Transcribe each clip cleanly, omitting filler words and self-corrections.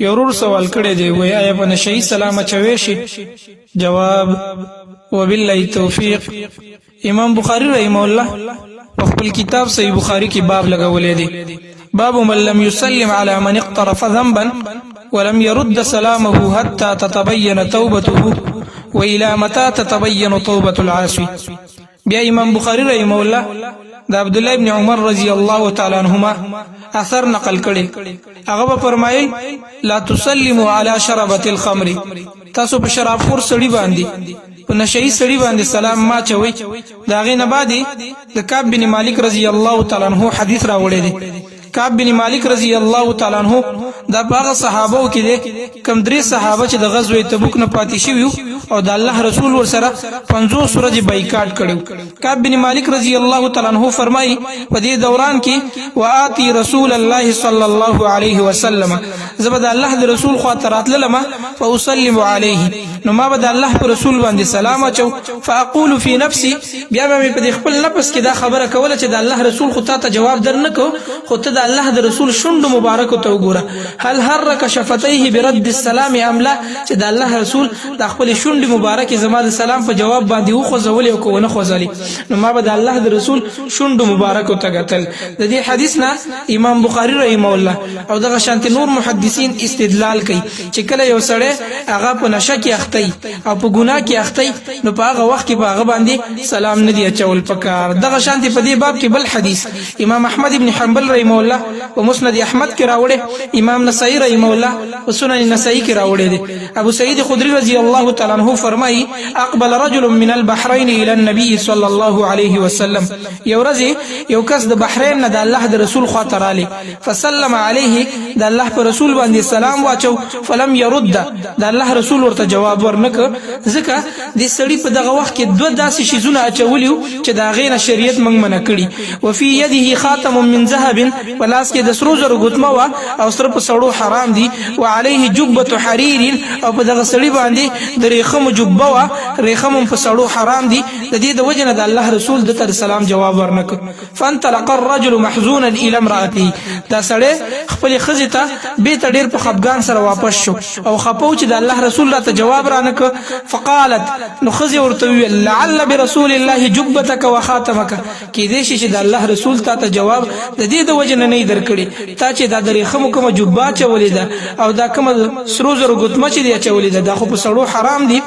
یورور سوال کړی دی وای آیا په نشئی سلام اچوي شي؟ جواب وبالله توفیق. امام بخاری رحمه الله په خپل کتاب صحیح بخاری کې باب لګولې دی، باب من لم يسلم على من اقترف ذنبا ولم يرد سلامه حتى تتبين توبته وإلى متى تتبين توبة العاصي. بیا امام بخاری رحمه الله د عبد الله ابن عمر رضی الله تعالی عنهما اثر نقل کړي. هغه فرمایي لا تسلموا على شربة الخمر، تاسو په شراب خور سړي باندې په نشئی سړي باندې سلام ما چوي. دا غي نه بعد د کعب بن مالک رضی الله تعالی عنہ حدیث راوړی دی. کعب بن مالک رضی الله تعالی عنہ دا باغ صحابه کې دي کم درې صحابه چې د غزوه تبوک نه پاتې شوی او د الله رسول ور سره 50 ورځې بایکاټ کړو. کعب بن مالک رضی الله تعالی عنہ فرمایي په دې دوران کې واتی رسول الله صلی الله علیه وسلم، زبد الله د رسول خاطرات لما فاسلم علیه، نو ما بد الله پر رسول باندې سلام اچو. فاقول فی نفسی، بیا مې په خپل نفس کې دا خبره کوله چې د الله رسول خو ته جواب درنکو، خو ته د الله د رسول شوند مبارک ته وګوره، هل حرک شفتیه برد السلام ام لا، چې د الله رسول د خپل شوند مبارک زما د سلام په جواب باندې وخوځول او کو نه خوځالي. نو ما به د الله د رسول شوند مبارک ته قتل. د دې حدیث نه امام بخاری رحمه الله او دغه شانت نور محدثین استدلال کوي چې کله یو سړی هغه په نشه کې اختی او په ګناه کې اختی، نو په هغه وخت کې په هغه باندې سلام نه دی اچول پکار. دغه شانت په دې باب کې بل حدیث امام احمد ابن حنبل رحمه الله او مسند احمد کې راوړي، امام نسائی رحمه الله او سنن نسائی کې راوړي دي. ابو سعید خدری رضی الله تعالی عنہ فرمایي اقبل رجل من البحرين الى النبي صلى الله عليه وسلم، یو ورځ یو کس د بحرین نه د الله د رسول خاطر علی فسلم عليه، د الله پر رسول باندې سلام واچو، فلم يرد، د الله رسول ورته جواب ورنک. ځکه د سړی په دغه وخت کې دوه داسې شیزونه اچولیو چې دا غینه شریعت موږ منع کړي. وفي يده خاتم من ذهب، پلاس کې د سرو زرو ګوتمه وا او سر په سړو حرام دي. وعليه جبه حرير، او په دغه سړی باندې د ریخم جبه وا، ریخم په سړو حرام دي. د دې د وجنه د الله رسول د تر سلام جواب ورنک. فانطلق الرجل محزونا الى امراته، دا سړی خپل خزه ته به ته ډیر په خفګان سره واپس شو او خپو چې د الله رسول ته جواب رانک. فقالت، نو خزه ورته ویل لعل برسول الله جبتك وخاتمك، کې دې شي چې د الله رسول ته جواب د دې د وجنه نه درکړي، تا چې دا درې خمو کوم جوبا چولې ده او دا کوم سرو زرو ګوتمه چې دی چولې ده دا خو په سړو حرام دي.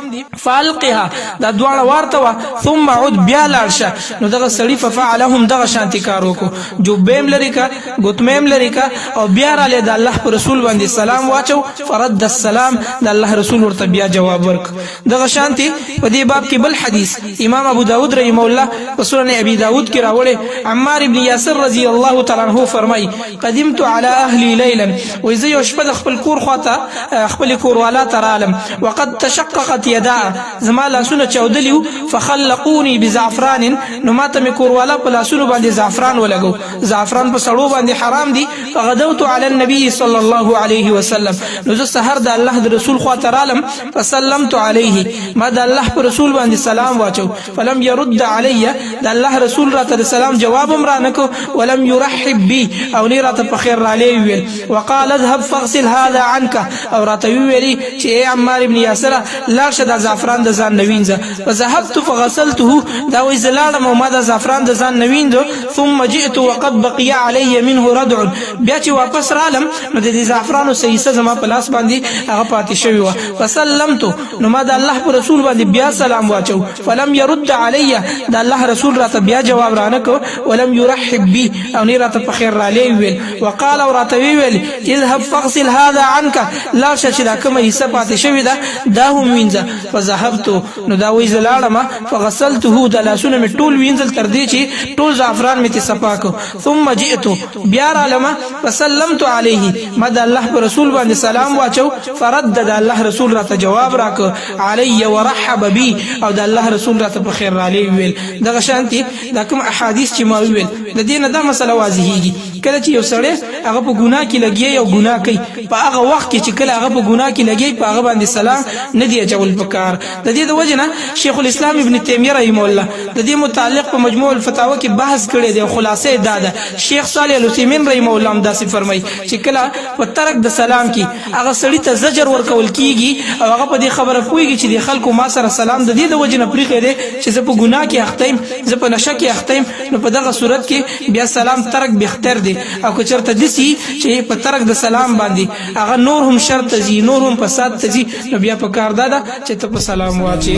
فالقها، دا دواړه ورته وا، ثم عد بیا لارشه. نو دغه سړی ففعلهم دغه شانتی کار وکړو، جوبېم لري کا ګوتمېم لري کا او بیا را له د الله پر رسول باندې سلام واچو. فرد السلام، د الله رسول ورته بیا جواب ورک. دغه شانتی په دې باب کې بل حدیث امام ابو داود رحمه الله په سنن ابي داود کې راوړي. عمار ابن یاسر رضی الله تعالی عنہ فرمای قدمت على اهلي ليلا، وإذا یو شپه خپل کور خواته خپل کور والا ترالم، وقد تشققت يدا، زما لاسونه چودلیو، فخلقوني بزعفران، نو ماته می کور والا په لاسونو باندې زعفران ولګو، زعفران په سړو باندې حرام دي. فغدوت على النبي صلى الله عليه وسلم، نو زه سحر د الله د رسول خواته رالم، فسلمت عليه، ما د الله پر رسول باندې سلام واچو. فلم يرد علي، د الله رسول راته سلام جواب امرانکو. ولم يرحب بي، او نه راته په خیر را لې ویل. وقال اذهب فاغسل هذا عنك، او راته ویلي چې اے عمار ابن یاسر لاړ شه د زعفران د ځان نوینځه. فذهبت فغسلته، دا وې زلاړم او ما د زعفران د ځان نویندو. ثم جئت وقد بقي علي منه ردع، بیا چې واپس رالم نو د زعفرانو سیسه زما په لاس باندې هغه پاتې شوی و. فسلمت، نو ما د الله پر رسول باندې بیا سلام واچو. فلم يرد علي، د الله رسول راته بیا جواب رانکو. ولم يرحب بي، او نه راته په خیر را لې ویل. وقال راته ویل اذهب فاغسل هذا عنك، لا شش دا کومه حصہ پاتې شوی دا دا هم وینځه. فذهبت، نو دا وې زلاړم، فغسلته، د لاسونه می ټول وینځل تر دې چې ټول زعفران می ته صفاکو. ثم جئت، بیا رالم، فسلمت عليه، ما د الله پر رسول باندې سلام واچو. فرد د الله رسول راته جواب راک علی ورحب بي، او د الله رسول راته په خیر را لې ویل. دغه شانتي دا کوم احادیث چې ما ویل د دې نه دا مسله واضحېږي. کله چې یو سړی هغه په ګناه کې لګي او ګناه کوي په هغه وخت کې چې کله هغه په ګناه کې لګي په هغه باندې سلام نه دی اچول پکار. د دې د وجه نه شیخ الاسلام ابن تیمیه رحمه الله د دې متعلق په مجموع الفتاوا کې بحث کړی دی او خلاصې دا ده. شیخ صالح العثیمین رحمه الله هم داسې فرمایي چې کله په ترک د سلام کې هغه سړی ته زجر ورکول کیږي او هغه په دې خبره پوهیږي چې د خلکو ما سره سلام د دې د وجه نه پرېښی دی چې زه په ګناه کې اخته یم، زه په نشه کې اخته یم، نو په دغه صورت کې بیا سلام ترک بهتر دی. او که چېرته داسې چې په ترک د سلام باندې هغه نور هم شر ته ځي، نور هم فساد ته ځي، نو بیا پکار دا ده چې ته په سلام واچې.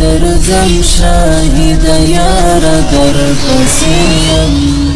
درځم شاهد یاره در پسې یم